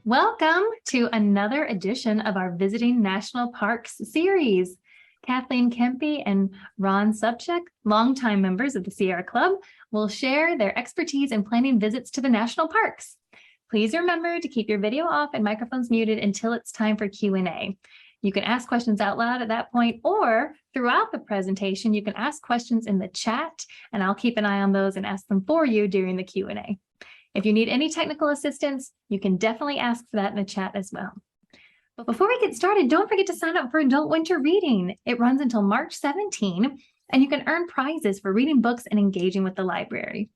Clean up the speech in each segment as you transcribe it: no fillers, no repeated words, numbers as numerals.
Welcome to another edition of our Visiting National Parks series. Kathleen Kempe and Ron Subchuk, longtime members of the Sierra Club, will share their expertise in planning visits to the national parks. Please remember to keep your video off and microphones muted until it's time for Q&A. You can ask questions out loud at that point, or throughout the presentation, you can ask questions in the chat, and I'll keep an eye on those and ask them for you during the Q&A. If you need any technical assistance, you can definitely ask for that in the chat as well. But before we get started, don't forget to sign up for Adult Winter Reading. It runs until March 17, and you can earn prizes for reading books and engaging with the library.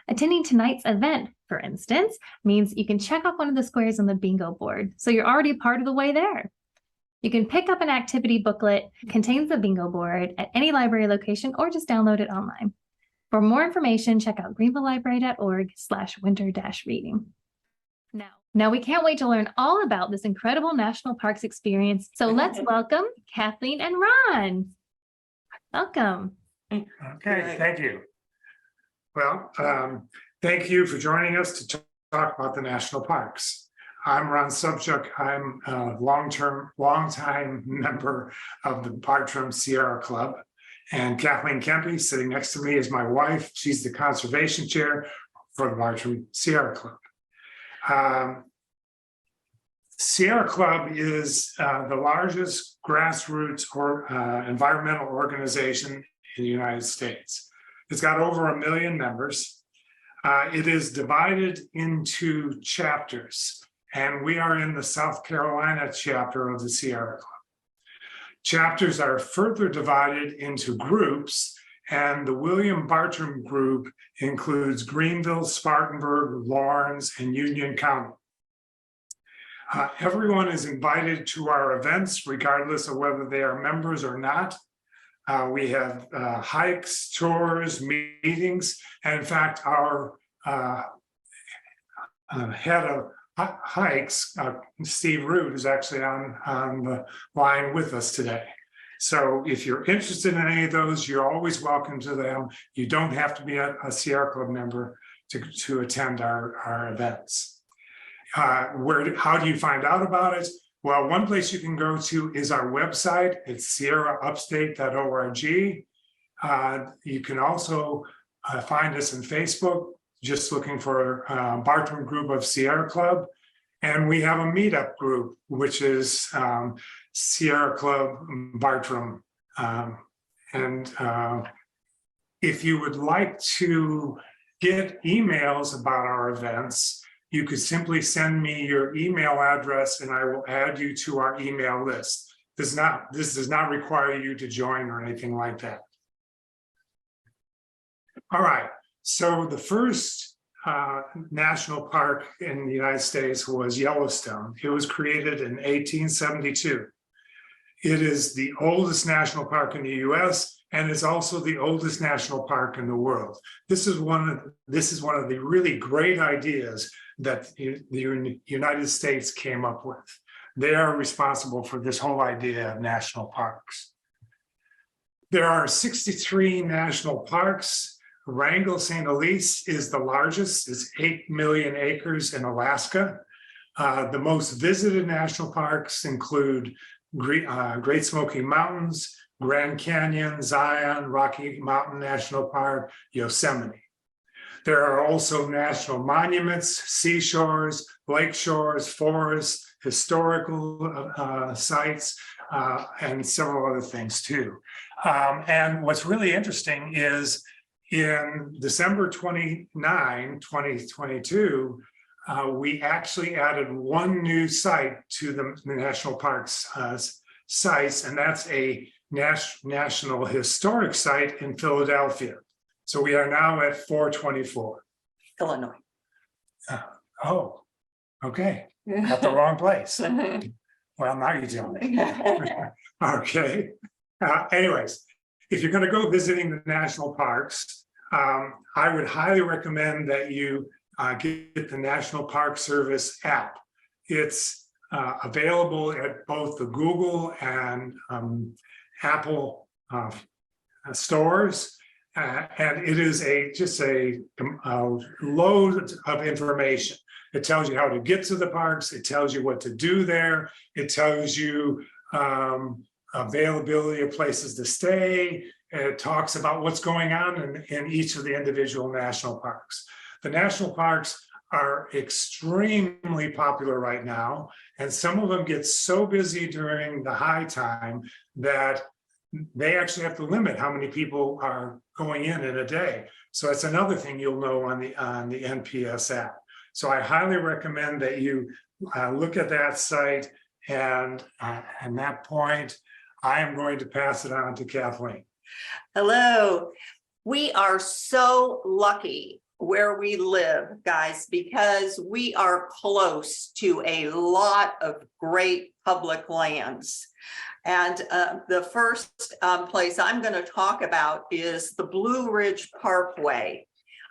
Attending tonight's event, for instance, means you can check off one of the squares on the bingo board, so you're already part of the way there. You can pick up an activity booklet that contains the bingo board at any library location or just download it online. For more information, check out greenvillelibrary.org/winter-reading. Now we can't wait to learn all about this incredible national parks experience. So let's welcome Kathleen and Ron. Welcome. Okay, thank you. Well, thank you for joining us to talk about the national parks. I'm Ron Subchuk. I'm a long-time member of the Bartram Sierra Club. And Kathleen Kempe, sitting next to me, is my wife. She's the conservation chair for the Bartram Sierra Club. Sierra Club is the largest grassroots environmental organization in the United States. It's got over 1 million members. It is divided into chapters, and we are in the South Carolina chapter of the Sierra Club. Chapters are further divided into groups, and the William Bartram group includes Greenville, Spartanburg, Laurens, and Union County. Everyone is invited to our events, regardless of whether they are members or not. We have hikes, tours, meetings, and in fact, our head of hikes, Steve Root, is actually on the line with us today. So if you're interested in any of those, you're always welcome to them. You don't have to be a Sierra Club member to attend our events. How do you find out about it? Well, one place you can go to is our website. It's sierraupstate.org. You can also find us on Facebook, just looking for Bartram Group of Sierra Club. And we have a meetup group, which is Sierra Club Bartram. If you would like to get emails about our events, you could simply send me your email address and I will add you to our email list. This does not require you to join or anything like that. All right. So the first national park in the United States was Yellowstone. It was created in 1872. It is the oldest national park in the US, and it's also the oldest national park in the world. This is one of the really great ideas that the United States came up with. They are responsible for this whole idea of national parks. There are 63 national parks. Wrangell St. Elias is the largest. It's 8 million acres in Alaska. The most visited national parks include Great Smoky Mountains, Grand Canyon, Zion, Rocky Mountain National Park, Yosemite. There are also national monuments, seashores, lake shores, forests, historical sites, and several other things too. And what's really interesting is in December 29, 2022, we actually added one new site to the national parks sites, and that's a national historic site in Philadelphia. So we are now at 424. Illinois. Oh, okay. Got the wrong place. Well, now you tell me. Okay. Anyways, if you're going to go visiting the national parks, I would highly recommend that you get the National Park Service app. It's available at both the Google and Apple stores, and it is just a load of information. It tells you how to get to the parks. It tells you what to do there. It tells you availability of places to stay. It talks about what's going on in each of the individual national parks. The national parks are extremely popular right now, and some of them get so busy during the high time that they actually have to limit how many people are going in a day. So that's another thing you'll know on the NPS app. So I highly recommend that you look at that site, and at that point, I am going to pass it on to Kathleen. Hello. We are so lucky where we live, guys, because we are close to a lot of great public lands. And the first place I'm going to talk about is the Blue Ridge Parkway.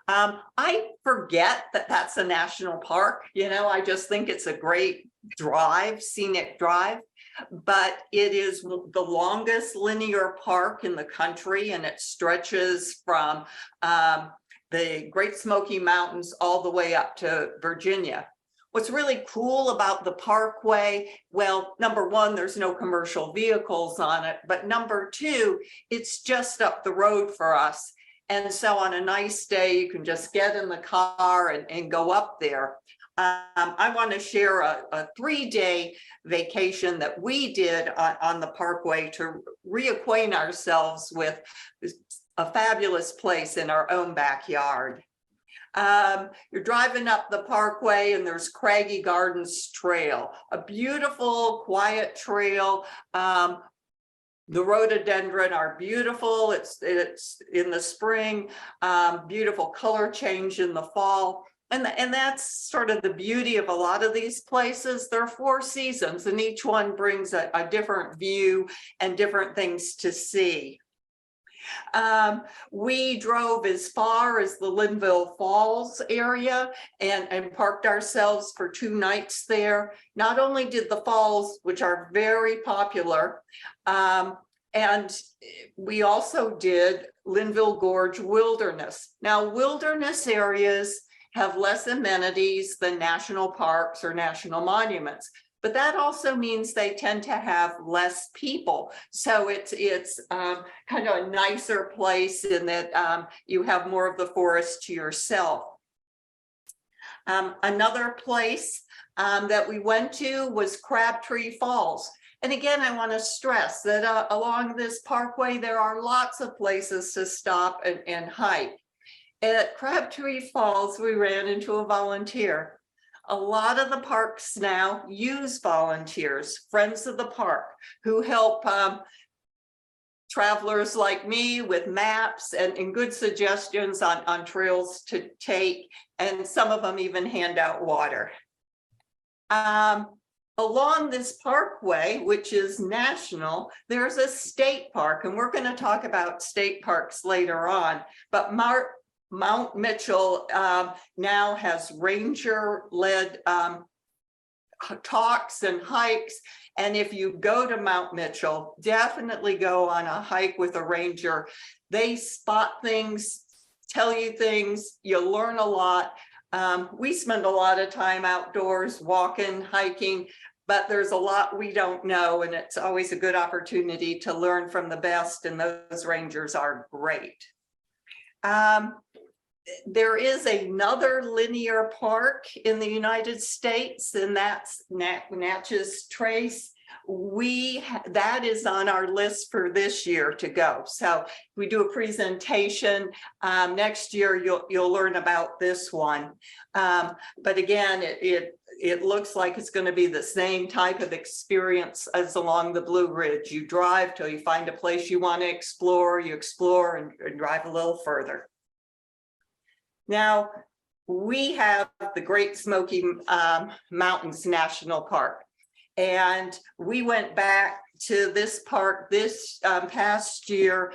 I forget that that's a national park. You know, I just think it's a great drive, scenic drive, but it is the longest linear park in the country, and it stretches from the Great Smoky Mountains all the way up to Virginia. What's really cool about the parkway, well, number one, there's no commercial vehicles on it, but number two, it's just up the road for us. And so on a nice day, you can just get in the car and go up there. I want to share a 3-day vacation that we did on the parkway to reacquaint ourselves with a fabulous place in our own backyard. You're driving up the parkway and there's Craggy Gardens Trail, a beautiful, quiet trail. The rhododendron are beautiful. It's in the spring, beautiful color change in the fall. And that's sort of the beauty of a lot of these places. There are 4 seasons and each one brings a different view and different things to see. We drove as far as the Linville Falls area and parked ourselves for 2 nights there. Not only did the falls, which are very popular, and we also did Linville Gorge Wilderness. Now, wilderness areas have less amenities than national parks or national monuments, but that also means they tend to have less people. So it's kind of a nicer place in that you have more of the forest to yourself. Another place that we went to was Crabtree Falls. And again, I want to stress that along this parkway, there are lots of places to stop and hike. At Crabtree Falls, we ran into a volunteer. A lot of the parks now use volunteers, friends of the park, who help travelers like me with maps and good suggestions on trails to take, and some of them even hand out water. Along this parkway, which is national, there's a state park, and we're going to talk about state parks later on, but Mount Mitchell now has ranger-led talks and hikes. And if you go to Mount Mitchell, definitely go on a hike with a ranger. They spot things, tell you things, you learn a lot. We spend a lot of time outdoors, walking, hiking, but there's a lot we don't know, and it's always a good opportunity to learn from the best, and those rangers are great. There is another linear park in the United States, and that's Natchez Trace. That is on our list for this year to go. So we do a presentation next year. You'll learn about this one. But again, it looks like it's going to be the same type of experience as along the Blue Ridge. You drive till you find a place you want to explore. You explore and drive a little further. Now, we have the Great Smoky Mountains National Park, and we went back to this park this past year,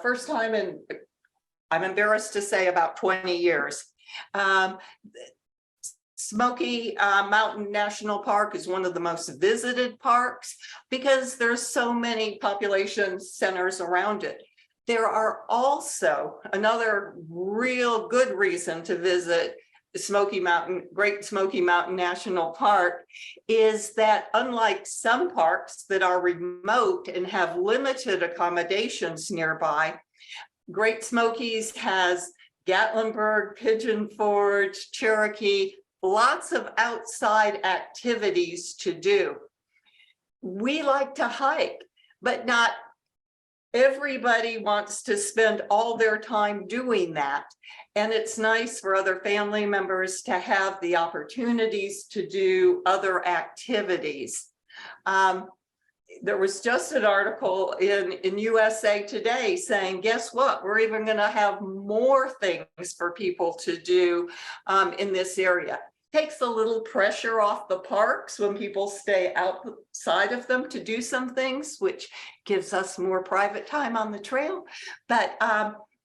first time in, I'm embarrassed to say, about 20 years. Smoky Mountain National Park is one of the most visited parks because there's so many population centers around it. There are also another real good reason to visit Great Smoky Mountain National Park is that unlike some parks that are remote and have limited accommodations nearby, Great Smokies has Gatlinburg, Pigeon Forge, Cherokee, lots of outside activities to do. We like to hike, but not everybody wants to spend all their time doing that. And it's nice for other family members to have the opportunities to do other activities. There was just an article in USA Today saying, guess what? We're even going to have more things for people to do in this area. Takes a little pressure off the parks when people stay outside of them to do some things, which gives us more private time on the trail. But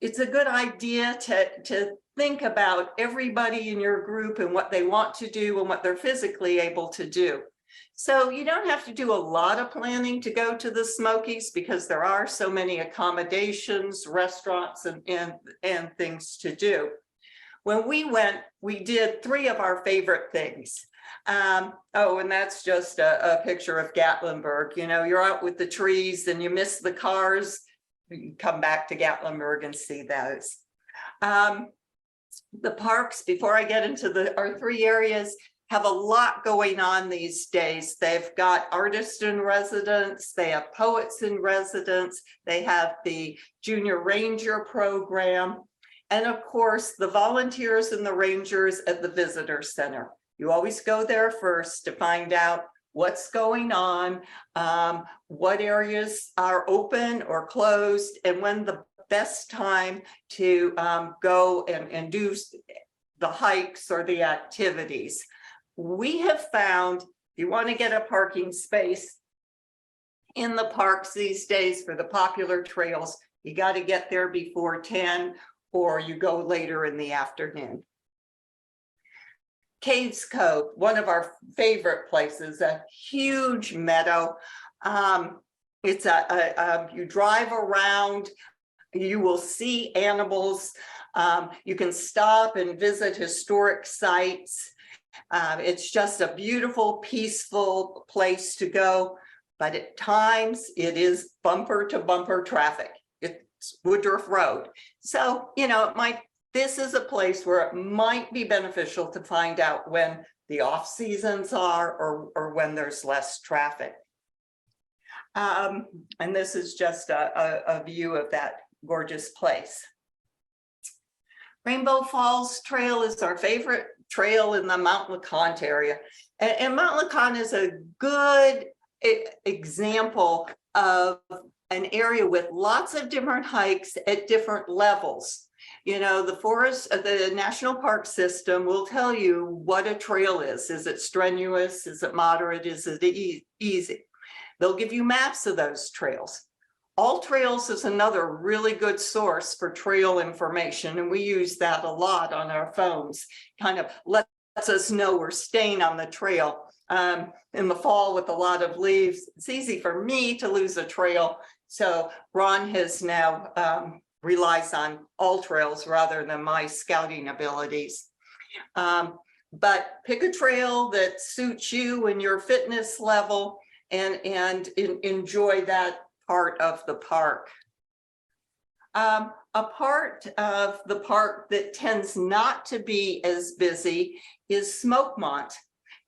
it's a good idea to think about everybody in your group and what they want to do and what they're physically able to do. So you don't have to do a lot of planning to go to the Smokies because there are so many accommodations, restaurants, and things to do. When we went, we did 3 of our favorite things. And that's just a picture of Gatlinburg. You know, you're out with the trees and you miss the cars. You come back to Gatlinburg and see those. The parks, before I get into our 3 areas, have a lot going on these days. They've got artists in residence, they have poets in residence, they have the Junior Ranger program, and of course, the volunteers and the rangers at the visitor center. You always go there first to find out what's going on, what areas are open or closed, and when the best time to go and do the hikes or the activities. We have found if you want to get a parking space in the parks these days for the popular trails, you got to get there before 10 or you go later in the afternoon. Caves Cove, one of our favorite places, a huge meadow. It's you drive around, you will see animals. You can stop and visit historic sites. It's just a beautiful, peaceful place to go, but at times it is bumper to bumper traffic. It's Woodruff Road. So, you know, this is a place where it might be beneficial to find out when the off seasons are or when there's less traffic. And this is just a view of that gorgeous place. Rainbow Falls Trail is our favorite trail in the Mount LeConte area. And Mount LeConte is a good example of an area with lots of different hikes at different levels. You know, the National Park System will tell you what a trail is. Is it strenuous? Is it moderate? Is it easy? They'll give you maps of those trails. All Trails is another really good source for trail information, and we use that a lot on our phones. Kind of lets us know we're staying on the trail. In the fall with a lot of leaves, it's easy for me to lose a trail. So Ron has now relies on All Trails rather than my scouting abilities. But pick a trail that suits you and your fitness level and enjoy that part of the park. A part of the park that tends not to be as busy is Smokemont,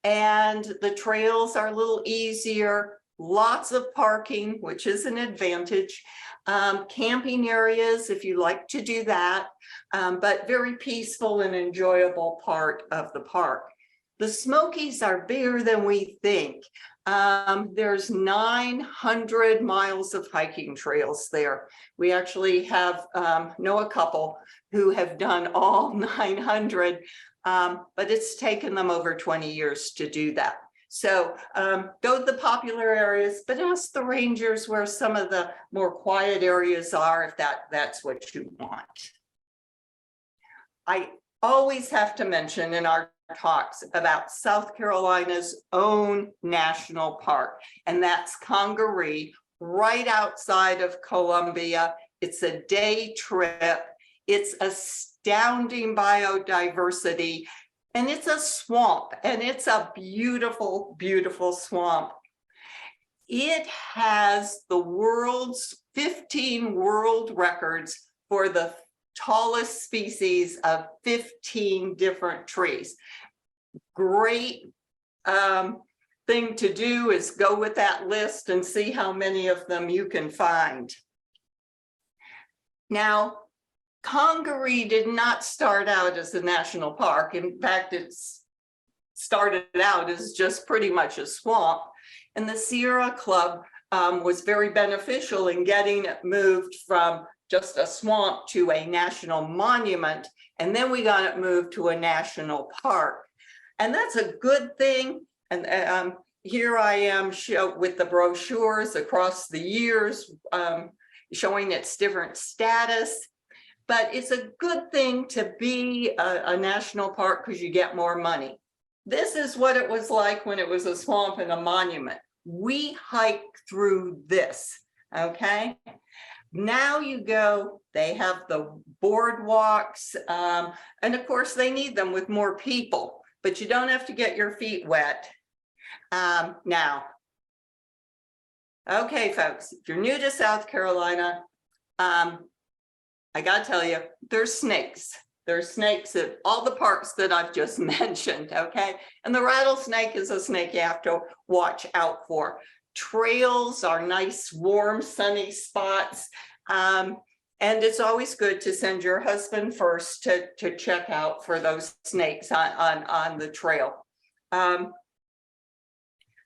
and the trails are a little easier, lots of parking, which is an advantage, camping areas if you like to do that, but very peaceful and enjoyable part of the park. The Smokies are bigger than we think. There's 900 miles of hiking trails there. We actually know a couple who have done all 900, but it's taken them over 20 years to do that. So go to the popular areas, but ask the rangers where some of the more quiet areas are if that's what you want. I always have to mention in our talks about South Carolina's own national park, and that's Congaree, right outside of Columbia. It's a day trip. It's astounding biodiversity. And it's a swamp, and it's a beautiful, beautiful swamp. It has the world's 15 world records for the tallest species of 15 different trees. Great thing to do is go with that list and see how many of them you can find. Now, Congaree did not start out as a national park. In fact, it's started out as just pretty much a swamp. And the Sierra Club was very beneficial in getting it moved from just a swamp to a national monument. And then we got it moved to a national park. And that's a good thing. And here I am with the brochures across the years, showing its different status. But it's a good thing to be a national park because you get more money. This is what it was like when it was a swamp and a monument. We hiked through this, okay? Now you go, they have the boardwalks, and of course they need them with more people, but you don't have to get your feet wet. Now, okay, folks, if you're new to South Carolina, I gotta tell you, there's snakes. There's snakes at all the parks that I've just mentioned, okay? And the rattlesnake is a snake you have to watch out for. Trails are nice, warm, sunny spots. And it's always good to send your husband first to check out for those snakes on the trail.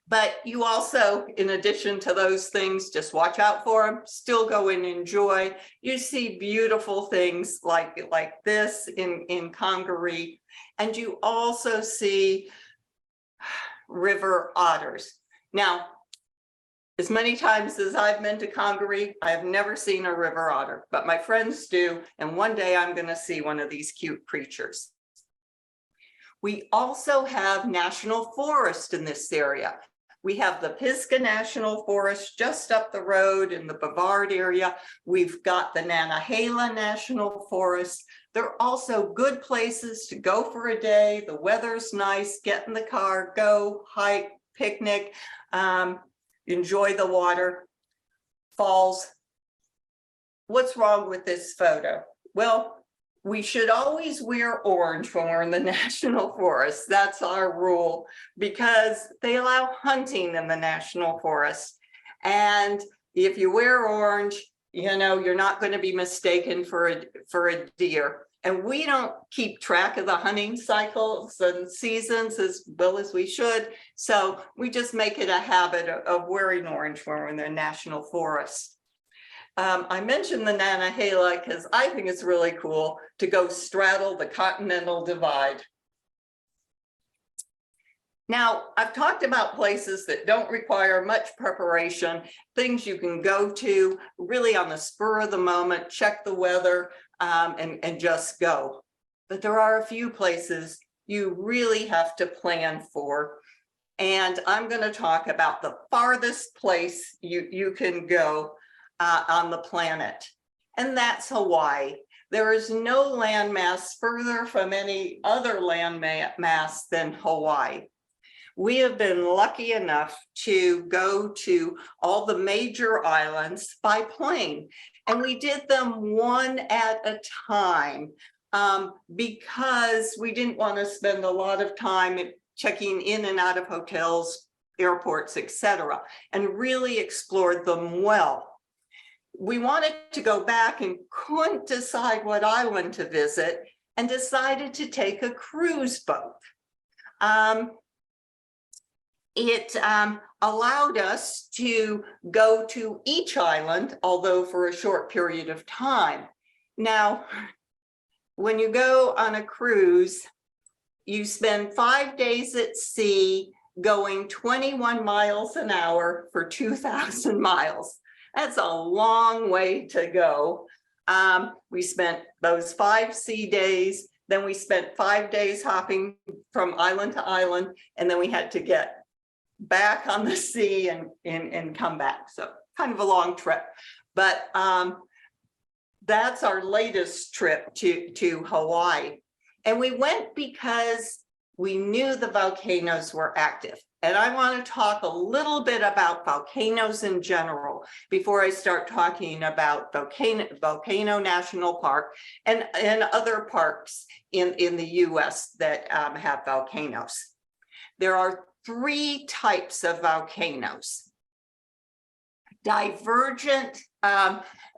But you also, in addition to those things, just watch out for them, still go and enjoy. You see beautiful things like this in Congaree. And you also see river otters. Now, as many times as I've been to Congaree, I have never seen a river otter, but my friends do. And one day I'm going to see one of these cute creatures. We also have national forest in this area. We have the Pisgah National Forest just up the road in the Brevard area. We've got the Nantahala National Forest. They're also good places to go for a day. The weather's nice, get in the car, go hike, picnic, enjoy the water. Falls. What's wrong with this photo? Well, we should always wear orange when we're in the national forest. That's our rule because they allow hunting in the national forest. And if you wear orange, you know, you're not going to be mistaken for a deer. And we don't keep track of the hunting cycles and seasons as well as we should. So we just make it a habit of wearing orange when we're in the national forest. I mentioned the Nantahala because I think it's really cool to go straddle the Continental Divide. Now, I've talked about places that don't require much preparation, things you can go to really on the spur of the moment, check the weather, and just go. But there are a few places you really have to plan for. And I'm going to talk about the farthest place you can go on the planet, and that's Hawaii. There is no landmass further from any other landmass than Hawaii. We have been lucky enough to go to all the major islands by plane, and we did them one at a time because we didn't want to spend a lot of time checking in and out of hotels, airports, etc., and really explored them well. We wanted to go back and couldn't decide what island to visit and decided to take a cruise boat. It allowed us to go to each island, although for a short period of time. Now, when you go on a cruise, you spend 5 days at sea going 21 miles an hour for 2,000 miles. That's a long way to go. We spent those 5 sea days, then we spent 5 days hopping from island to island, and then we had to get back on the sea and come back. So kind of a long trip, but that's our latest trip to Hawaii. And we went because we knew the volcanoes were active. And I want to talk a little bit about volcanoes in general before I start talking about Volcano National Park and other parks in the US that have volcanoes. There are 3 types of volcanoes. Divergent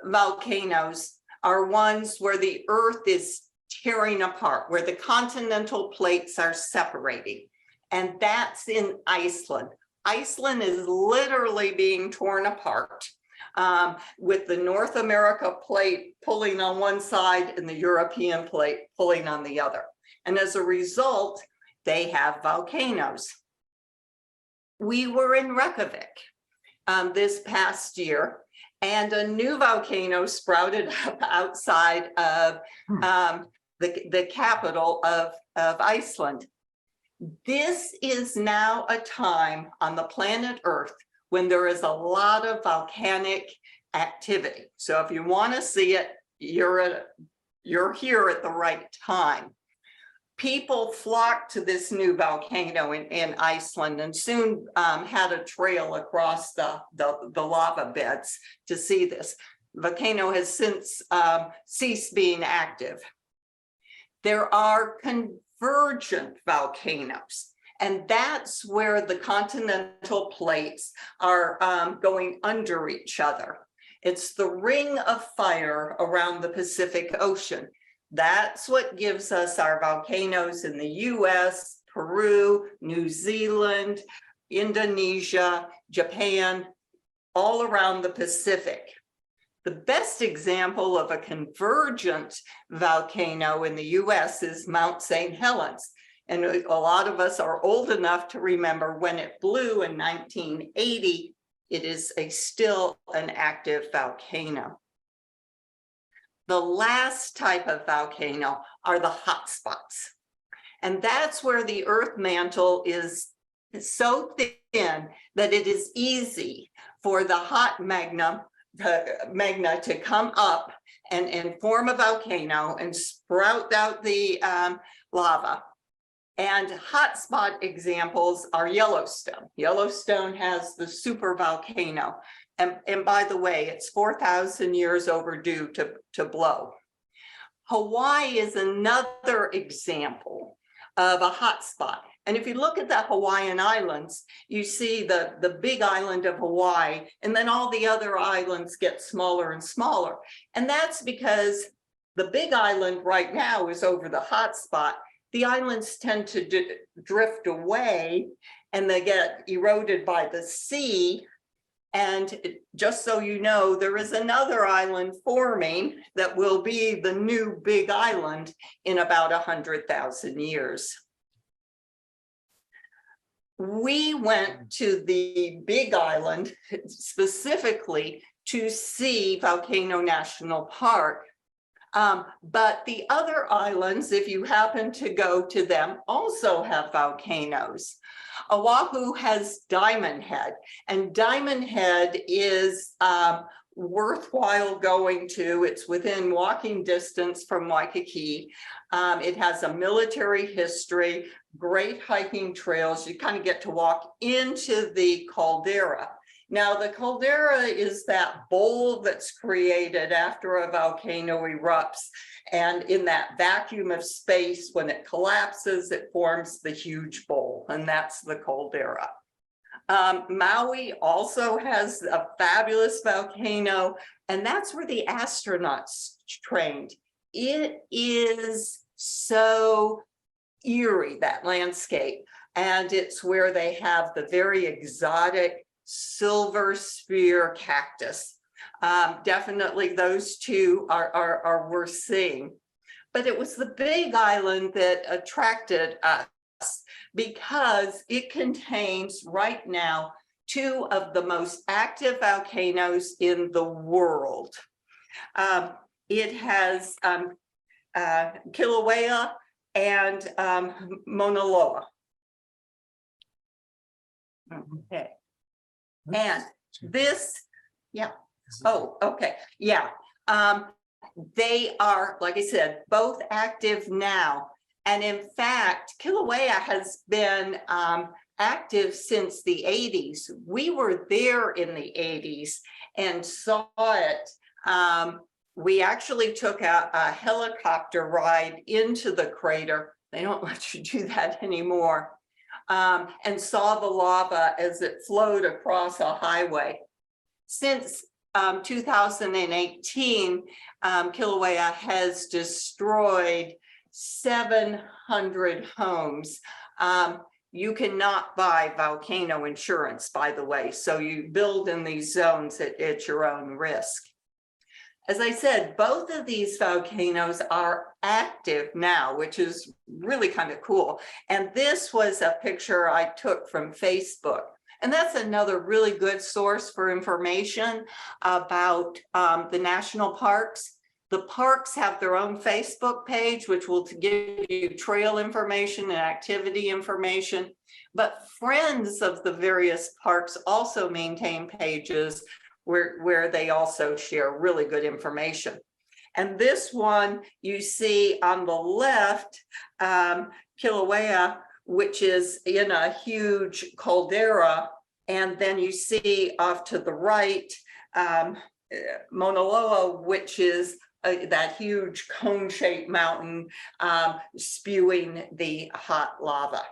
volcanoes are ones where the earth is tearing apart, where the continental plates are separating. And that's in Iceland. Iceland is literally being torn apart with the North America plate pulling on one side and the European plate pulling on the other. And as a result, they have volcanoes. We were in Reykjavik this past year, and a new volcano sprouted up outside of the capital of Iceland. This is now a time on the planet Earth when there is a lot of volcanic activity. So if you want to see it, you're here at the right time. People flocked to this new volcano in Iceland and soon had a trail across the lava beds to see this. The volcano has since ceased being active. There are convergent volcanoes, and that's where the continental plates are going under each other. It's the ring of fire around the Pacific Ocean. That's what gives us our volcanoes in the US, Peru, New Zealand, Indonesia, Japan, all around the Pacific. The best example of a convergent volcano in the US is Mount St. Helens. And a lot of us are old enough to remember when it blew in 1980, it is still an active volcano. The last type of volcano are the hot spots. And that's where the earth mantle is so thin that it is easy for the hot magma to come up and form a volcano and sprout out the lava. And hotspot examples are Yellowstone. Yellowstone has the super volcano. And by the way, it's 4,000 years overdue to blow. Hawaii is another example of a hotspot. And if you look at the Hawaiian Islands, you see the big island of Hawaii, and then all the other islands get smaller and smaller. And that's because the big island right now is over the hotspot. The islands tend to drift away and they get eroded by the sea. And just so you know, there is another island forming that will be the new big island in about 100,000 years. We went to the Big Island specifically to see Volcano National Park. But the other islands, if you happen to go to them, also have volcanoes. Oahu has Diamond Head, and Diamond Head is worthwhile going to. It's within walking distance from Waikiki. It has a military history, great hiking trails. You kind of get to walk into the caldera. Now, the caldera is that bowl that's created after a volcano erupts. And in that vacuum of space, when it collapses, it forms the huge bowl, and that's the caldera. Maui also has a fabulous volcano, and that's where the astronauts trained. It is so eerie, that landscape, and it's where they have the very exotic silver sphere cactus. Definitely those two are worth seeing. But it was the Big Island that attracted us because it contains right now 2 of the most active volcanoes in the world. It has Kilauea and Mauna Loa. Okay. And this, yeah. Oh, okay. Yeah. They are, like I said, both active now. And in fact, Kilauea has been active since the 80s. We were there in the 80s and saw it. We actually took a helicopter ride into the crater. They don't let you do that anymore. And saw the lava as it flowed across a highway. Since 2018, Kilauea has destroyed 700 homes. You cannot buy volcano insurance, by the way, so you build in these zones at your own risk. As I said, both of these volcanoes are active now, which is really kind of cool. And this was a picture I took from Facebook. And that's another really good source for information about the national parks. The parks have their own Facebook page, which will give you trail information and activity information. But friends of the various parks also maintain pages where they also share really good information. And this one you see on the left, Kilauea, which is in a huge caldera. And then you see off to the right, Mauna Loa, which is that huge cone-shaped mountain spewing the hot lava.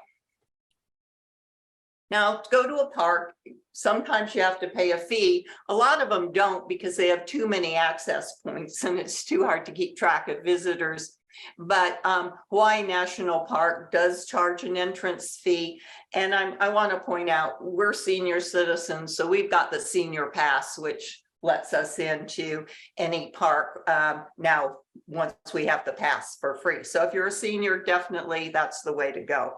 Now, to go to a park, sometimes you have to pay a fee. A lot of them don't because they have too many access points and it's too hard to keep track of visitors. But Hawaii National Park does charge an entrance fee. And I want to point out, we're senior citizens, so we've got the senior pass, which lets us into any park now once we have the pass for free. So if you're a senior, definitely that's the way to go.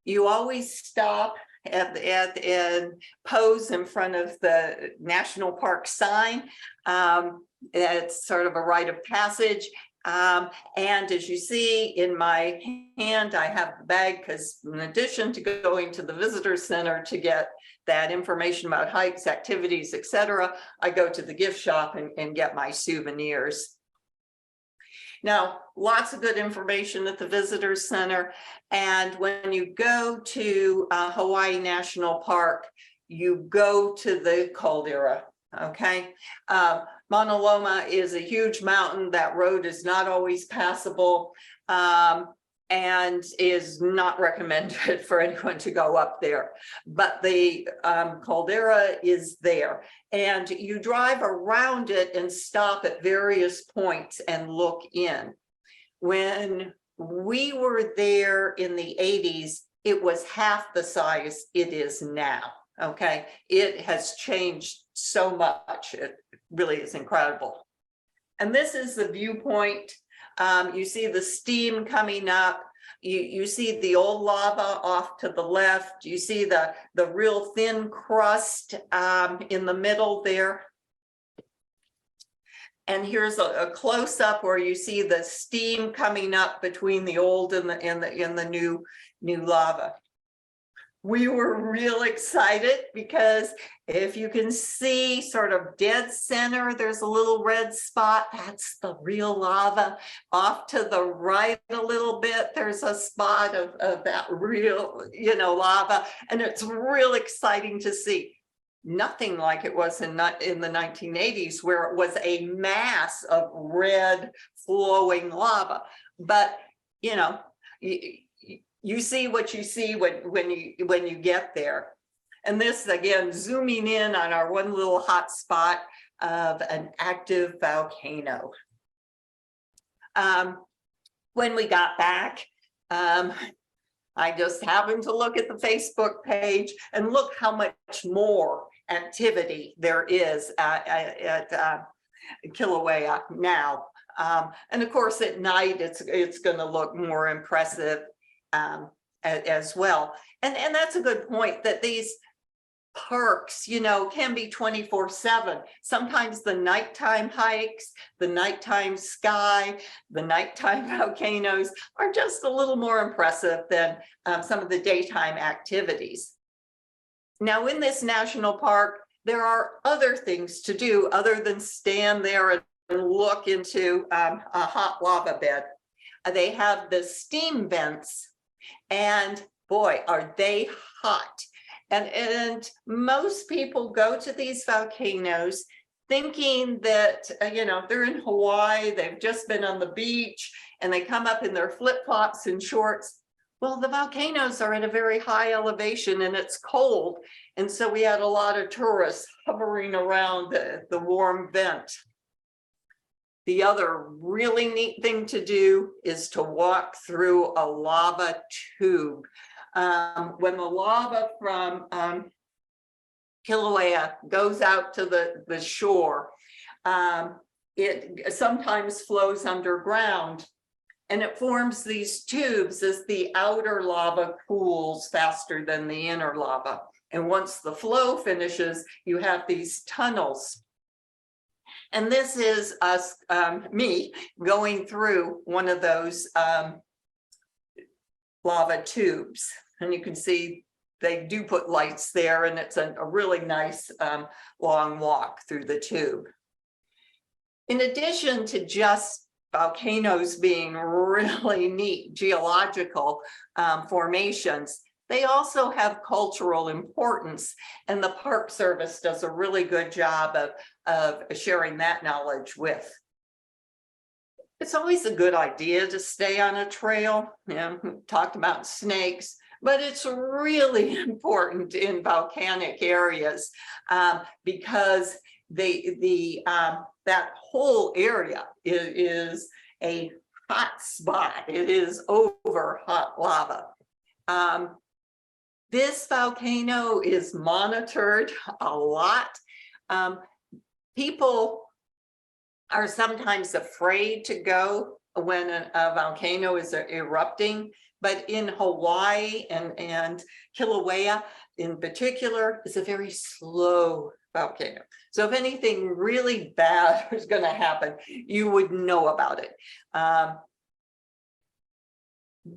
You always stop and pose in front of the national park sign. It's sort of a rite of passage. And as you see in my hand, I have the bag because in addition to going to the visitor center to get that information about hikes, activities, etc., I go to the gift shop and get my souvenirs. Now, lots of good information at the visitor center. And when you go to Hawaii National Park, you go to the caldera, okay? Mauna Loa is a huge mountain. That road is not always passable and is not recommended for anyone to go up there. But the caldera is there. And you drive around it and stop at various points and look in. When we were there in the 80s, it was half the size it is now, okay? It has changed so much. It really is incredible. And this is the viewpoint. You see the steam coming up. You see the old lava off to the left. You see the real thin crust in the middle there. And here's a close-up where you see the steam coming up between the old and the new lava. We were real excited because if you can see sort of dead center, there's a little red spot. That's the real lava. Off to the right a little bit, there's a spot of that real, lava. And it's real exciting to see. Nothing like it was in the 1980s where it was a mass of red flowing lava. But, you see what you see when you get there. And this, again, zooming in on our one little hot spot of an active volcano. When we got back, I just happened to look at the Facebook page and look how much more activity there is at Kilauea now. And of course, at night, it's going to look more impressive as well. And that's a good point, that these parks, can be 24/7. Sometimes the nighttime hikes, the nighttime sky, the nighttime volcanoes are just a little more impressive than some of the daytime activities. Now, in this national park, there are other things to do other than stand there and look into a hot lava bed. They have the steam vents, and boy, are they hot. And most people go to these volcanoes thinking that, they're in Hawaii, they've just been on the beach, and they come up in their flip-flops and shorts. Well, the volcanoes are at a very high elevation and it's cold. And so we had a lot of tourists hovering around the warm vent. The other really neat thing to do is to walk through a lava tube. When the lava from Kilauea goes out to the shore, it sometimes flows underground, and it forms these tubes as the outer lava cools faster than the inner lava. And once the flow finishes, you have these tunnels. And this is us, me going through one of those lava tubes. And you can see they do put lights there, and it's a really nice long walk through the tube. In addition to just volcanoes being really neat geological formations, they also have cultural importance, and the Park Service does a really good job of sharing that knowledge with. It's always a good idea to stay on a trail. We talked about snakes, but it's really important in volcanic areas because that whole area is a hot spot. It is over hot lava. This volcano is monitored a lot. People are sometimes afraid to go when a volcano is erupting, but in Hawaii and Kilauea in particular, it's a very slow volcano. So if anything really bad was going to happen, you would know about it.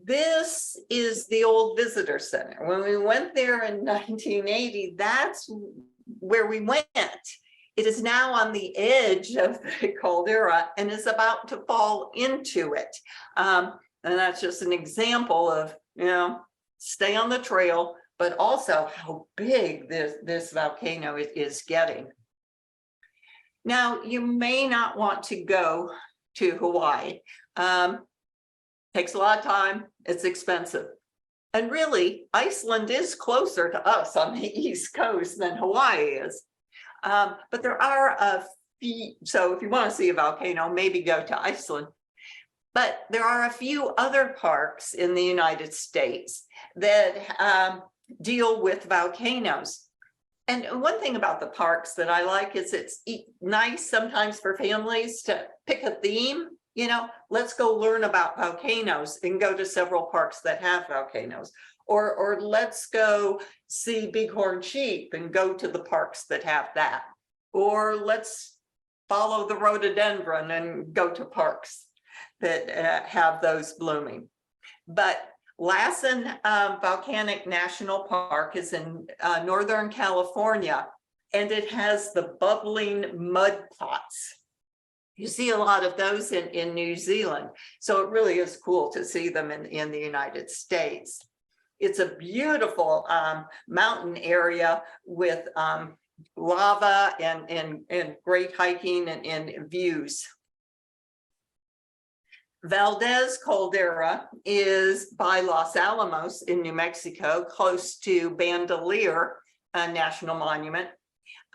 This is the old visitor center. When we went there in 1980, that's where we went. It is now on the edge of the caldera and is about to fall into it. And that's just an example of, stay on the trail, but also how big this volcano is getting. Now, you may not want to go to Hawaii. Takes a lot of time, it's expensive. And really, Iceland is closer to us on the East Coast than Hawaii is. But there are a few, so if you want to see a volcano, maybe go to Iceland. But there are a few other parks in the United States that deal with volcanoes. And one thing about the parks that I like is it's nice sometimes for families to pick a theme. Let's go learn about volcanoes and go to several parks that have volcanoes. Or let's go see bighorn sheep and go to the parks that have that. Or let's follow the rhododendron and go to parks that have those blooming. But Lassen Volcanic National Park is in Northern California, and it has the bubbling mud pots. You see a lot of those in New Zealand. So it really is cool to see them in the United States. It's a beautiful mountain area with lava and great hiking and views. Valdez Caldera is by Los Alamos in New Mexico, close to Bandelier National Monument.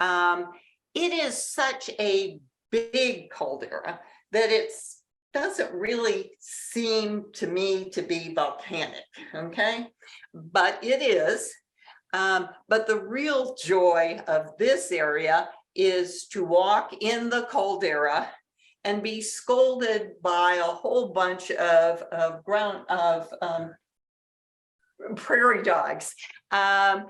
It is such a big caldera that it doesn't really seem to me to be volcanic, okay? But it is. But the real joy of this area is to walk in the caldera and be scolded by a whole bunch of prairie dogs. You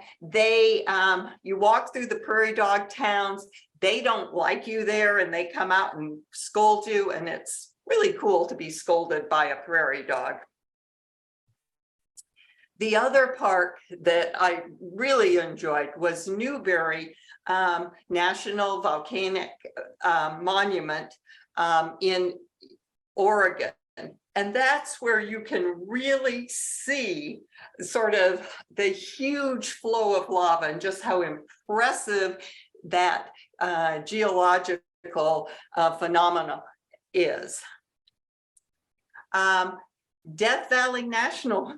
walk through the prairie dog towns, they don't like you there and they come out and scold you, and it's really cool to be scolded by a prairie dog. The other park that I really enjoyed was Newberry National Volcanic Monument in Oregon. And that's where you can really see sort of the huge flow of lava and just how impressive that geological phenomena is. Death Valley National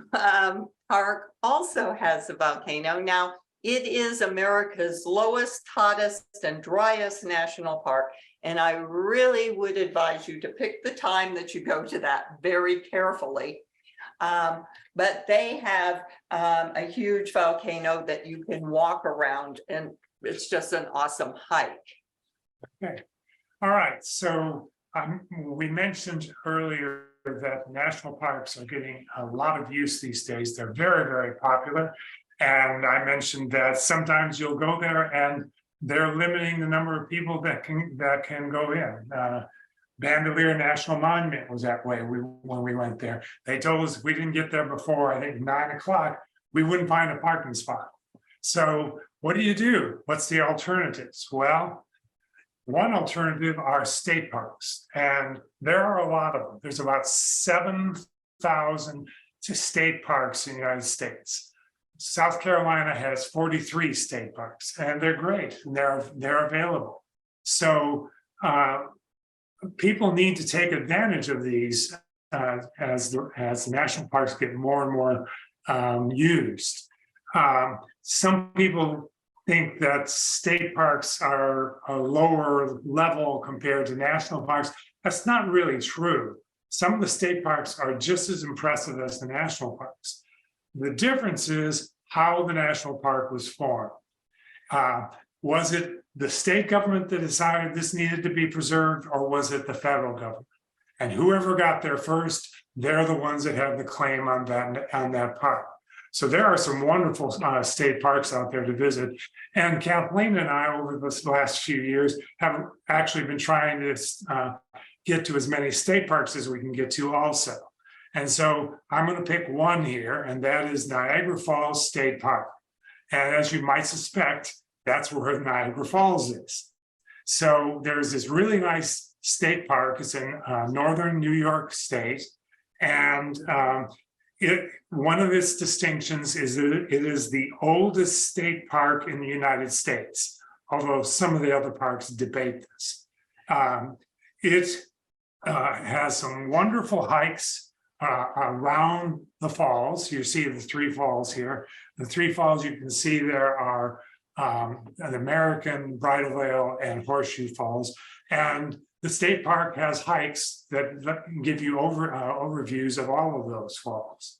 Park also has a volcano. Now, it is America's lowest, hottest, and driest national park. And I really would advise you to pick the time that you go to that very carefully. But they have a huge volcano that you can walk around, and it's just an awesome hike. Okay. All right. So we mentioned earlier that national parks are getting a lot of use these days. They're very, very popular. And I mentioned that sometimes you'll go there and they're limiting the number of people that can go in. Bandelier National Monument was that way when we went there. They told us if we didn't get there before, I think 9 o'clock, we wouldn't find a parking spot. So what do? What's the alternatives? Well, one alternative are state parks, and there are a lot of them. There's about 7,000 state parks in the United States. South Carolina has 43 state parks, and they're great. And they're available. So people need to take advantage of these as the national parks get more and more used. Some people think that state parks are a lower level compared to national parks. That's not really true. Some of the state parks are just as impressive as the national parks. The difference is how the national park was formed. Was it the state government that decided this needed to be preserved, or was it the federal government? And whoever got there first, they're the ones that have the claim on that park. So there are some wonderful state parks out there to visit. And Kathleen and I, over the last few years, have actually been trying to get to as many state parks as we can get to also. And so I'm going to pick one here, and that is Niagara Falls State Park. And as you might suspect, that's where Niagara Falls is. So there's this really nice state park. It's in northern New York State. And one of its distinctions is that it is the oldest state park in the United States, although some of the other parks debate this. It has some wonderful hikes around the falls. You see the three falls here. The three falls you can see there are the American, Bridal Veil, and Horseshoe Falls. And the state park has hikes that give you overviews of all of those falls.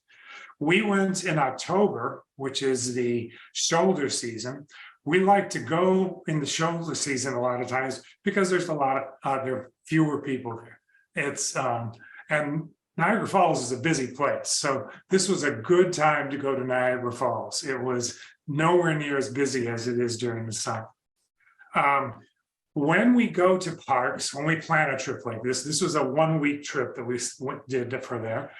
We went in October, which is the shoulder season. We like to go in the shoulder season a lot of times because there's there are fewer people there. It's and Niagara Falls is a busy place, so this was a good time to go to Niagara Falls. It was nowhere near as busy as it is during the summer. When we go to parks, when we plan a trip like this was a 1-week trip that we did for there.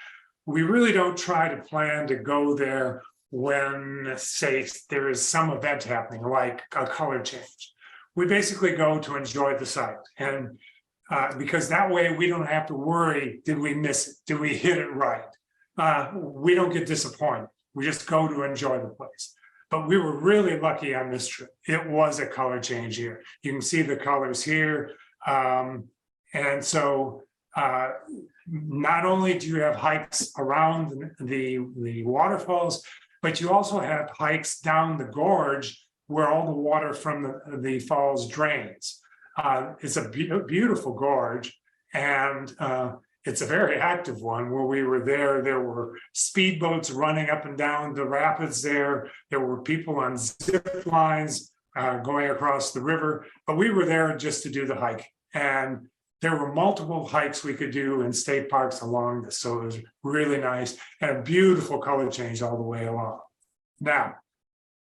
We really don't try to plan to go there when, say, there is some event happening, like a color change. We basically go to enjoy the site, and because that way we don't have to worry, did we miss it? Did we hit it right? We don't get disappointed. We just go to enjoy the place. But we were really lucky on this trip. It was a color change here. You can see the colors here. And so not only do you have hikes around the waterfalls, but you also have hikes down the gorge where all the water from the falls drains. It's a beautiful gorge, and it's a very active one. Where we were there were speedboats running up and down the rapids there. There were people on zip lines going across the river, but we were there just to do the hike. And there were multiple hikes we could do in state parks along this. So it was really nice and a beautiful color change all the way along. Now,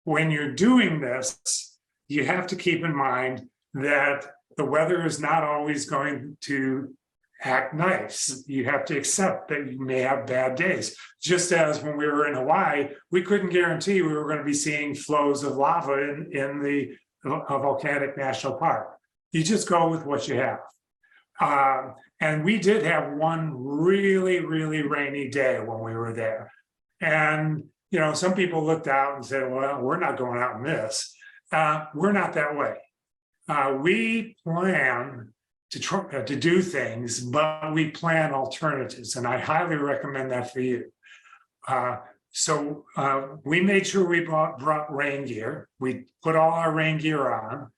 when you're doing this, you have to keep in mind that the weather is not always going to act nice. You have to accept that you may have bad days. Just as when we were in Hawaii, we couldn't guarantee we were going to be seeing flows of lava in the volcanic national park. You just go with what you have. And we did have one really, really rainy day when we were there. And, you know, some people looked out and said, well, we're not going out in this. We're not that way. We plan to try to do things, but we plan alternatives. And I highly recommend that for you. So we made sure we brought rain gear. We put all our rain gear on.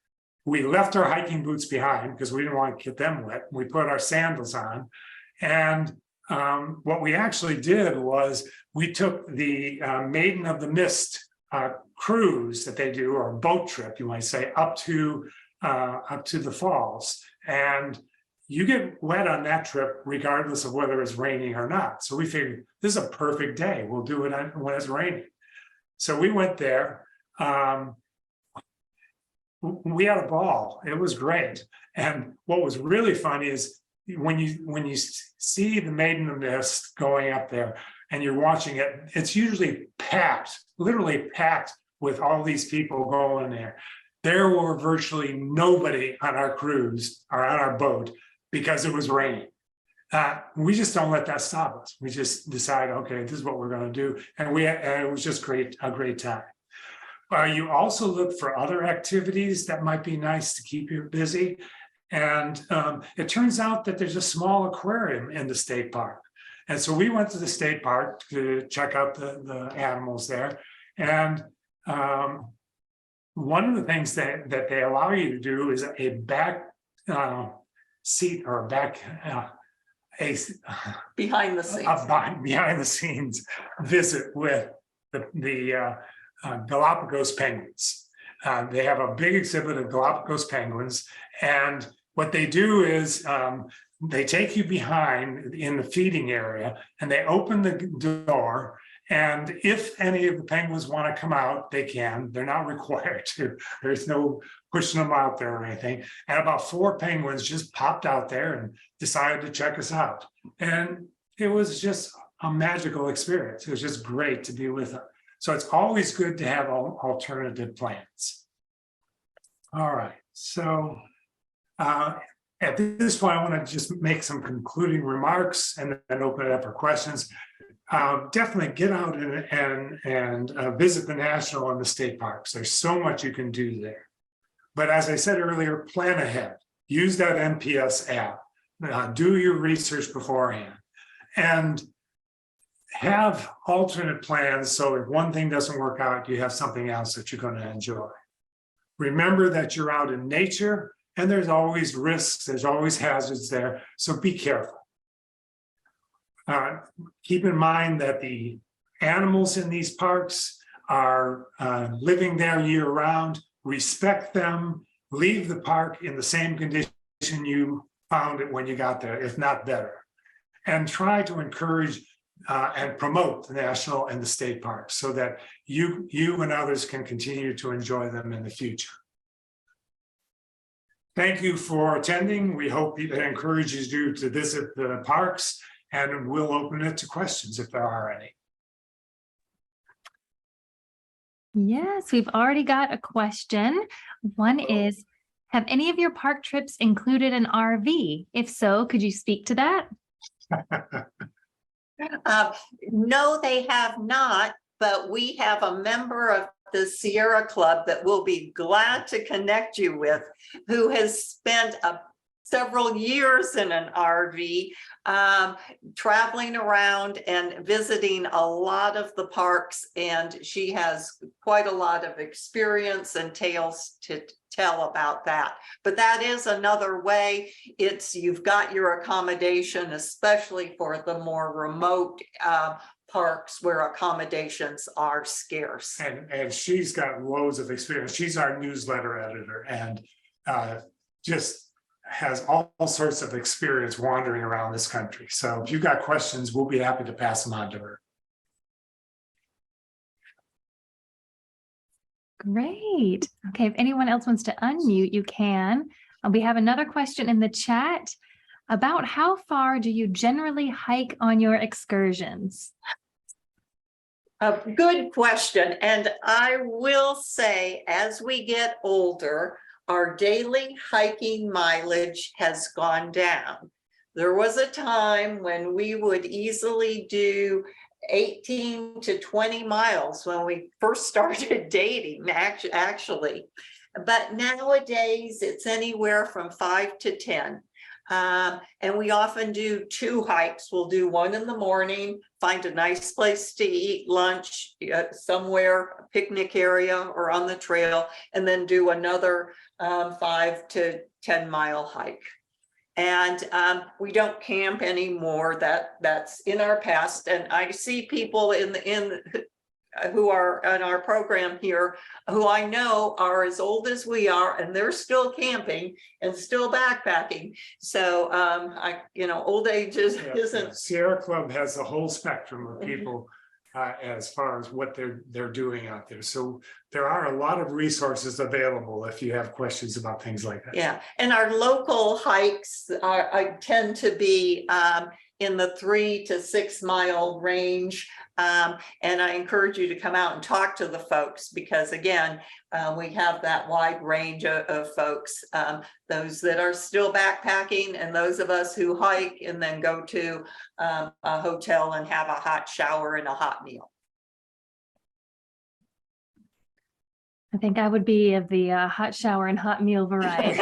We left our hiking boots behind because we didn't want to get them wet. We put our sandals on. And what we actually did was we took the Maiden of the Mist cruise that they do, or boat trip, you might say, up to the falls. And you get wet on that trip regardless of whether it's raining or not. So we figured this is a perfect day. We'll do it when it's raining. So we went there. We had a ball. It was great. And what was really funny is when you see the Maiden of the Mist going up there and you're watching it, it's usually packed, literally packed with all these people going there. There were virtually nobody on our cruise or on our boat because it was raining. We just don't let that stop us. We just decide, okay, this is what we're going to do. And it was just a great time. You also look for other activities that might be nice to keep you busy. And it turns out that there's a small aquarium in the state park. And so we went to the state park to check out the animals there. And one of the things that they allow you to do is a back seat or a back behind the scenes. Behind the scenes visit with the Galapagos penguins. They have a big exhibit of Galapagos penguins, and what they do is they take you behind in the feeding area and they open the door, and if any of the penguins want to come out, they can. They're not required to. There's no pushing them out there or anything. And about 4 penguins just popped out there and decided to check us out. And it was just a magical experience. It was just great to be with them. So it's always good to have alternative plans. All right, so at this point, I want to just make some concluding remarks and then open it up for questions. Definitely get out and visit the national and the state parks. There's so much you can do there. But as I said earlier, plan ahead. Use that NPS app. Do your research beforehand. And have alternate plans so if one thing doesn't work out, you have something else that you're going to enjoy. Remember that you're out in nature and there's always risks, there's always hazards there, so be careful. Keep in mind that the animals in these parks are living there year round. Respect them, leave the park in the same condition you found it when you got there, if not better. And try to encourage and promote the national and the state parks so that you and others can continue to enjoy them in the future. Thank you for attending. We hope it encourages you to visit the parks, and we'll open it to questions if there are any. Yes, we've already got a question. One is, have any of your park trips included an RV? If so, could you speak to that? No, they have not, but we have a member of the Sierra Club that we'll be glad to connect you with, who has spent several years in an RV, traveling around and visiting a lot of the parks, and she has quite a lot of experience and tales to tell about that. But that is another way. You've got your accommodation, especially for the more remote parks where accommodations are scarce. And she's got loads of experience. She's our newsletter editor and just has all sorts of experience wandering around this country. So if you've got questions, we'll be happy to pass them on to her. Great. Okay, if anyone else wants to unmute, you can. We have another question in the chat about how far do you generally hike on your excursions? A good question. And I will say, as we get older, our daily hiking mileage has gone down. There was a time when we would easily do 18 to 20 miles when we first started dating, actually. But nowadays it's anywhere from 5 to 10. And we often do 2 hikes. We'll do one in the morning, find a nice place to eat lunch somewhere, a picnic area or on the trail, and then do another 5 to 10 mile hike. And we don't camp anymore. That's in our past. And I see people who are in our program here, who I know are as old as we are, and they're still camping and still backpacking. So old age isn't. Sierra Club has a whole spectrum of people as far as what they're doing out there. So there are a lot of resources available if you have questions about things like that. Yeah, and our local hikes I tend to be in the 3 to 6 mile range. And I encourage you to come out and talk to the folks, because again, we have that wide range of folks, those that are still backpacking and those of us who hike and then go to a hotel and have a hot shower and a hot meal. I think I would be of the hot shower and hot meal variety.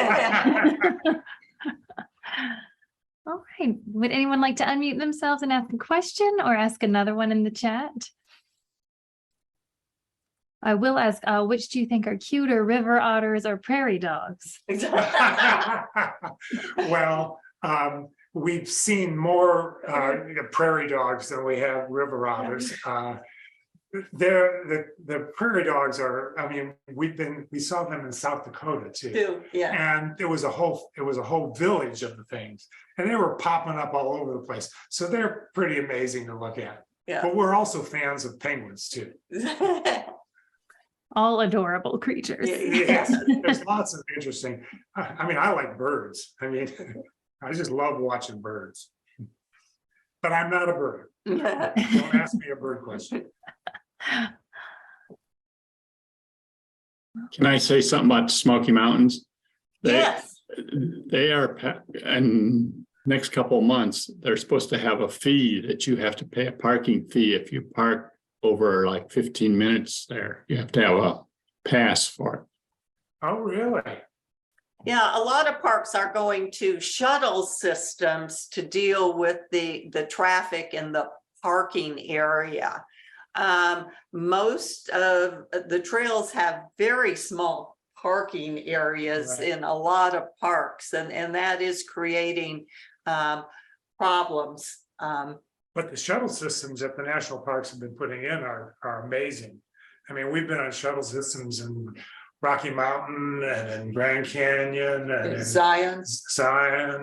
All right. Would anyone like to unmute themselves and ask a question or ask another one in the chat? I will ask, which do you think are cuter, river otters or prairie dogs? Well, we've seen more prairie dogs than we have river otters. The prairie dogs are, I mean, we saw them in South Dakota too. Yeah. And it was a whole village of the things, and they were popping up all over the place. So they're pretty amazing to look at. Yeah. But we're also fans of penguins too. All adorable creatures. Yes, there's lots of interesting. I mean, I like birds. I mean, I just love watching birds. But I'm not a bird. Don't ask me a bird question. Can I say something about the Smoky Mountains? Yes. They are, and next couple of months, they're supposed to have a fee that you have to pay, a parking fee if you park over like 15 minutes there. You have to have a pass for it. Oh, really? Yeah, a lot of parks are going to shuttle systems to deal with the traffic in the parking area. Most of the trails have very small parking areas in a lot of parks, and that is creating problems. But the shuttle systems that the national parks have been putting in are amazing. I mean, we've been on shuttle systems in Rocky Mountain and in Grand Canyon and in Zion,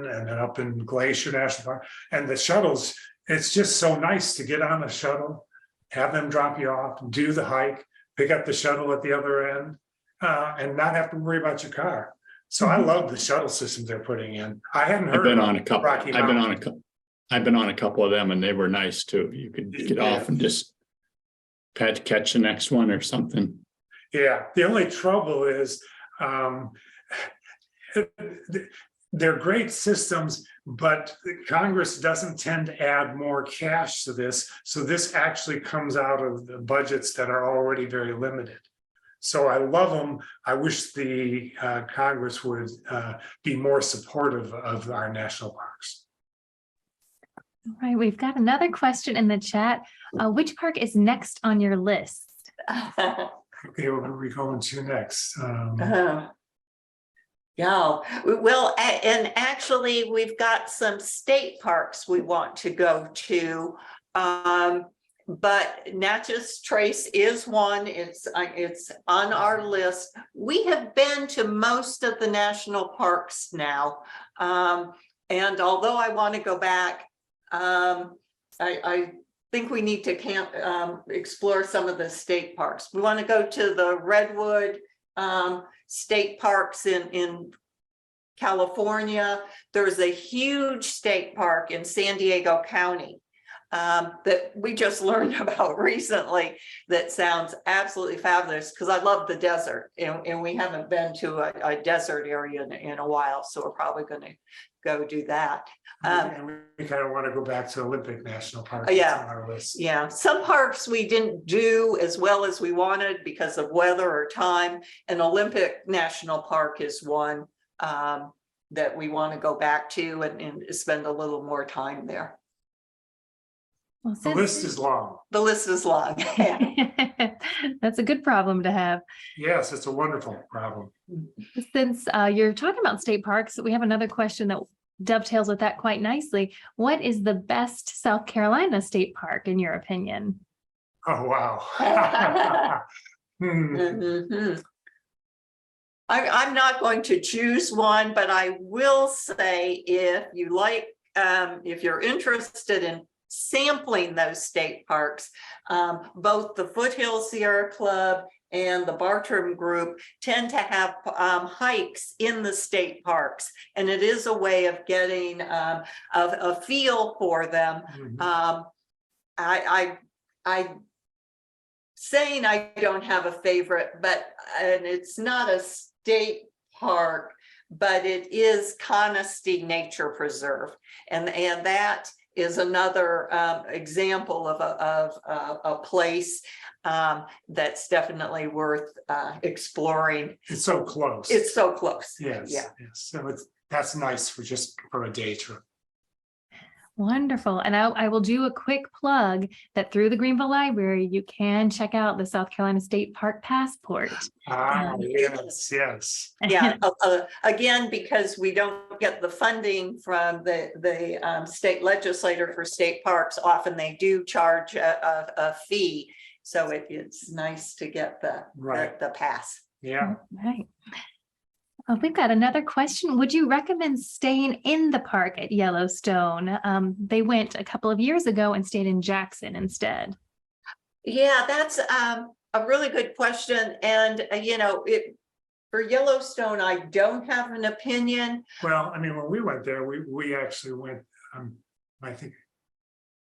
and then up in Glacier National Park. And the shuttles, it's just so nice to get on a shuttle, have them drop you off, do the hike, pick up the shuttle at the other end, and not have to worry about your car. So I love the shuttle systems they're putting in. I hadn't heard. I've been on a couple. Rocky Mountain. I've been on a couple of them, and they were nice too. You could get off and just catch the next one or something. Yeah, the only trouble is they're great systems, but Congress doesn't tend to add more cash to this. So this actually comes out of the budgets that are already very limited. So I love them. I wish the Congress would be more supportive of our national parks. All right, we've got another question in the chat. Which park is next on your list? Okay, what are we going to next? Yeah, well, and actually we've got some state parks we want to go to, but Natchez Trace is one. It's on our list. We have been to most of the national parks now, and although I want to go back, I think we need to explore some of the state parks. We want to go to the Redwood state parks in California. There's a huge state park in San Diego County that we just learned about recently that sounds absolutely fabulous, because I love the desert, and we haven't been to a desert area in a while, so we're probably going to go do that. And we kind of want to go back to Olympic National Park. Yeah. It's on our list. Yeah, some parks we didn't do as well as we wanted because of weather or time, and Olympic National Park is one that we want to go back to and spend a little more time there. Well, The list is long. The list is long. That's a good problem to have. Yes, it's a wonderful problem. Since you're talking about state parks, we have another question that dovetails with that quite nicely. What is the best South Carolina state park in your opinion? Oh, wow. Mhm. I'm not going to choose one, but I will say if you like, if you're interested in sampling those state parks, both the Foothill Sierra Club and the Bartram Group tend to have hikes in the state parks, and it is a way of getting a feel for them. Mhm. I saying I don't have a favorite, and it's not a state park, but it is Conisty Nature Preserve, and that is another example of a place that's definitely worth exploring. It's so close. It's so close. Yes, Yeah. yes. So that's nice for a day trip. Wonderful. And I will do a quick plug that through the Greenville Library, you can check out the South Carolina State Park Passport. Yes, yes. Yeah, again, because we don't get the funding from the state legislator for state parks, often they do charge a fee. So it's nice to get the pass. Yeah. Right. We've got another question. Would you recommend staying in the park at Yellowstone? They went a couple of years ago and stayed in Jackson instead. Yeah, that's a really good question. And, for Yellowstone, I don't have an opinion. Well, I mean, when we went there, we actually went, I think.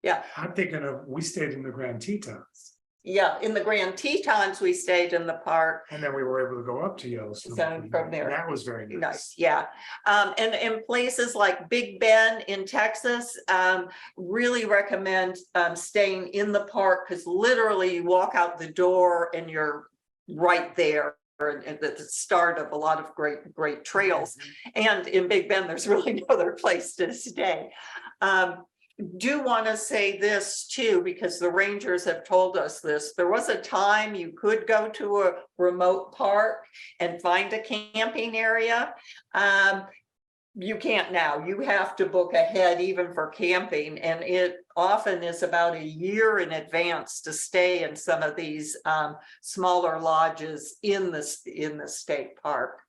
Yeah. I'm thinking we stayed in the Grand Tetons. Yeah, in the Grand Tetons, we stayed in the park. And then we were able to go up to Yellowstone. So from there. That was very nice. Nice, yeah. And in places like Big Bend in Texas, really recommend staying in the park, because literally you walk out the door and you're right there. At the start of a lot of great trails. And in Big Bend, there's really no other place to stay. Do want to say this too, because the rangers have told us this. There was a time you could go to a remote park and find a camping area. You can't now. You have to book ahead even for camping, and it often is about a year in advance to stay in some of these smaller lodges in the state park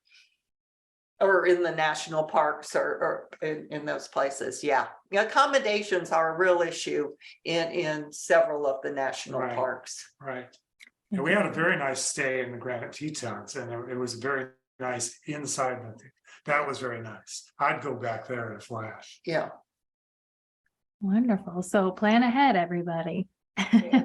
or in the national parks or in those places. Yeah, accommodations are a real issue in several of the national Right. parks. Right. And we had a very nice stay in the Granite Tetons, and it was very nice inside. That was very nice. I'd go back there in a flash. Yeah. Wonderful. So plan ahead, everybody. Yeah.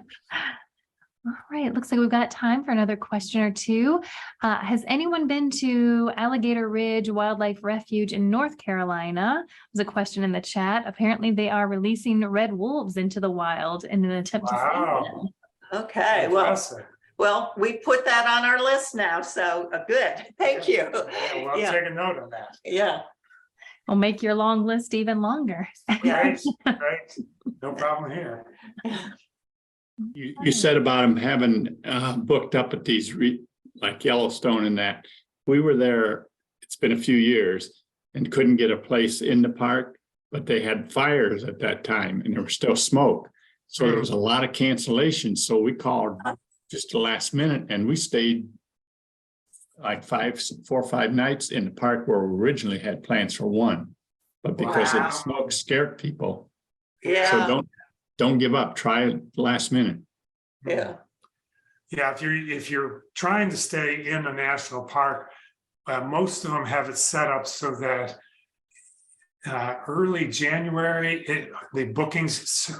All right, looks like we've got time for another question or two. Has anyone been to Alligator Ridge Wildlife Refuge in North Carolina? There's a question in the chat. Apparently they are releasing red wolves into the wild in an attempt to Wow. save them. Okay, well, we put that on our list now, so good. Thank you. Yeah, well, Yeah. take a note of that. Yeah. We'll make your long list even longer. Yeah. Right. No problem here. You said about them having booked up at these like Yellowstone and that. We were there, it's been a few years, and couldn't get a place in the park, but they had fires at that time and there was still smoke. So there was a lot of cancellations. So we called just the last minute and we stayed like 4 or 5 nights in the park where we originally had plans for one. But because of Wow. the smoke scared people. Yeah. So don't give up. Try it last minute. Yeah. Yeah, if you're trying to stay in a national park, most of them have it set up so that early January, the bookings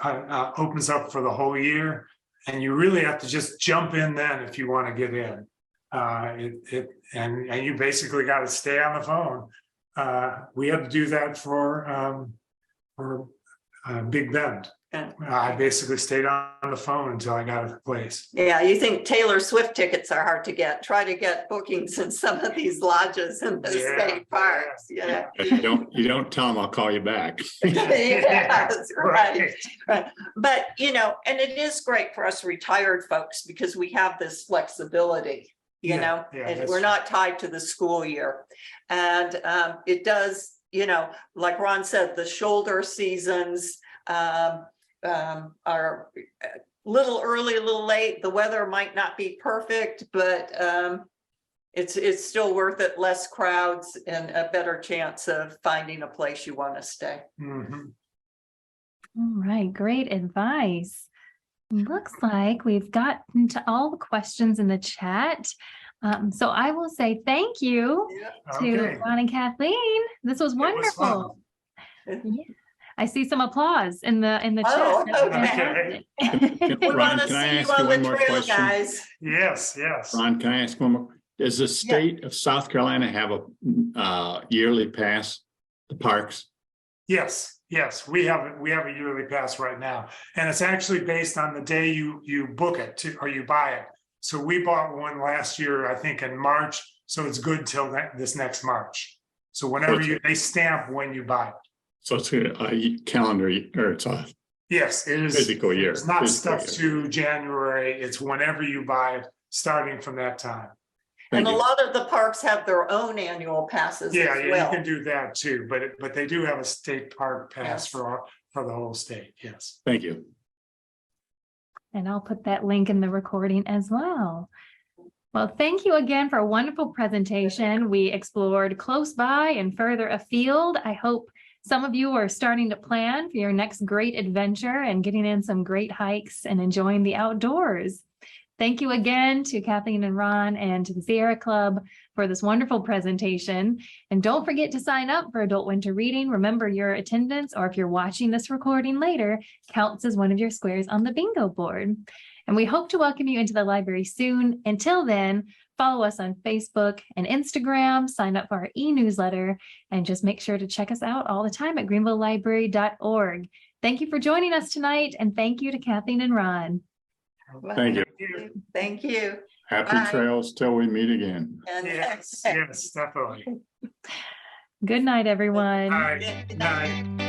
opens up for the whole year. And you really have to just jump in then if you want to get in. And you basically got to stay on the phone. We had to do that for Big Bend. Yeah. I basically stayed on the phone until I got a place. Yeah, you think Taylor Swift tickets are hard to get. Try to get bookings in some of these lodges in the Yeah, state parks. Yeah. You don't tell them I'll call you back. Yeah, that's right. Right. But, and it is great for us retired folks because we have this flexibility, Yeah, and that's we're not tied to the school year. And it does, like Ron said, the shoulder seasons are a little early, a little late. The weather might not be perfect, but it's still worth it. Less crowds and a better chance of finding a place you want to stay. Mhm. All right, great advice. Looks like we've gotten to all the questions in the chat. So I will say thank you to Okay. Ron and Kathleen. This was It was wonderful. fun. Yeah. I see some applause in the Oh, chat. That's okay. fantastic. We Ron, want to can I see you ask you on the one more trail, question? guys. Yes, yes. Ron, can I ask one more? Does the state of South Carolina have a yearly pass, the parks? Yes, we have a yearly pass right now, and it's actually based on the day you book it or you buy it. So we bought one last year, I think in March, so it's good till this next March. So whenever they stamp when you buy it. So it's a calendar or it's a Yes, it is. physical year. It's not Physical stuck year. to January. It's whenever you buy it, starting from that time. And Thank a you. lot of the parks have their own annual passes Yeah, as you well. can do that too, but they do have a state park pass Yes. for the whole state. Yes. Thank you. And I'll put that link in the recording as well. Well, thank you again for a wonderful presentation. We explored close by and further afield. I hope some of you are starting to plan for your next great adventure and getting in some great hikes and enjoying the outdoors. Thank you again to Kathleen and Ron and to the Sierra Club for this wonderful presentation. And don't forget to sign up for Adult Winter Reading. Remember, your attendance, or if you're watching this recording later, counts as one of your squares on the bingo board. And we hope to welcome you into the library soon. Until then, follow us on Facebook and Instagram, sign up for our e-newsletter, and just make sure to check us out all the time at greenvillelibrary.org. Thank you for joining us tonight, and thank you to Kathleen and Ron. Thank you. Thank you. Happy Bye. trails till we meet again. And Yes, yes, definitely. Good night, everyone. All right. Night.